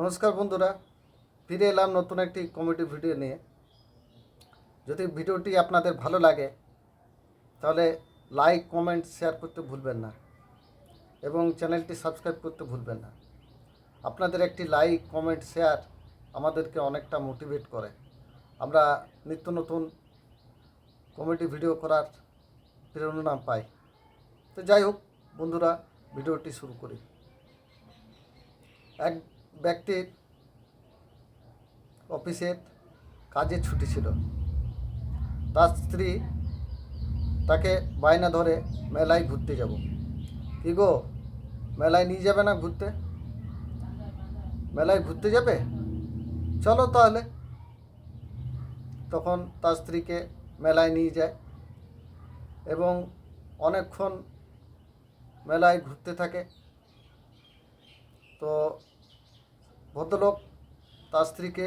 নমস্কার বন্ধুরা, ফিরে এলাম নতুন একটি কমেডি ভিডিও নিয়ে। যদি ভিডিওটি আপনাদের ভালো লাগে তাহলে লাইক, কমেন্ট, শেয়ার করতে ভুলবেন না এবং চ্যানেলটি সাবস্ক্রাইব করতে ভুলবেন না। আপনাদের একটি লাইক, কমেন্ট, শেয়ার আমাদেরকে অনেকটা মোটিভেট করে। আমরা নিত্য নতুন কমেডি ভিডিও করার প্রেরণা পাই। তো যাই হোক বন্ধুরা, ভিডিওটি শুরু করি। এক ব্যক্তির অফিসের কাজের ছুটি ছিল। তার স্ত্রী তাকে বায়না ধরে মেলায় ঘুরতে যাব। কি গো, মেলায় নিয়ে যাবে না ঘুরতে? মেলায় ঘুরতে যাবে, চলো তাহলে। তখন তার স্ত্রীকে মেলায় নিয়ে যায় এবং অনেকক্ষণ মেলায় ঘুরতে থাকে। তো ভদ্রলোক তার স্ত্রীকে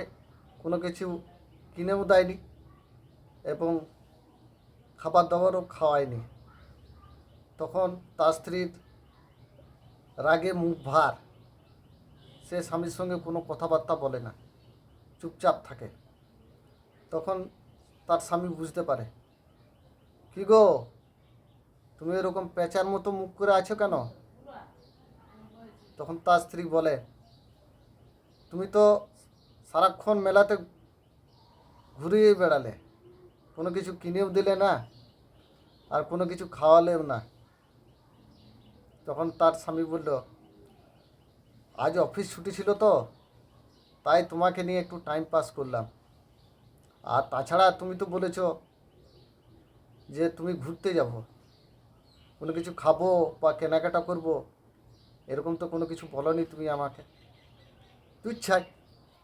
কোনো কিছু কিনেও দেয়নি এবং খাবার দাবারও খাওয়ায়নি। তখন তার স্ত্রীর রাগে মুখ ভার, সে স্বামীর সঙ্গে কোনো কথাবার্তা বলে না, চুপচাপ থাকে। তখন তার স্বামী বুঝতে পারে, কি গো, তুমি এরকম পেঁচার মতো মুখ করে আছো কেন? তখন তার স্ত্রী বলে, তুমি তো সারাক্ষণ মেলাতে ঘুরিয়ে বেড়ালে, কোনো কিছু কিনেও দিলে না আর কোনো কিছু খাওয়ালেও না। তখন তার স্বামী বলল, আজ অফিস ছুটি ছিল তো, তাই তোমাকে নিয়ে একটু টাইম পাস করলাম। আর তাছাড়া তুমি তো বলেছো যে তুমি ঘুরতে যাব, কোনো কিছু খাবো বা কেনাকাটা করব, এরকম তো কোনো কিছু বলোনি তুমি আমাকে। তুচ্ছাই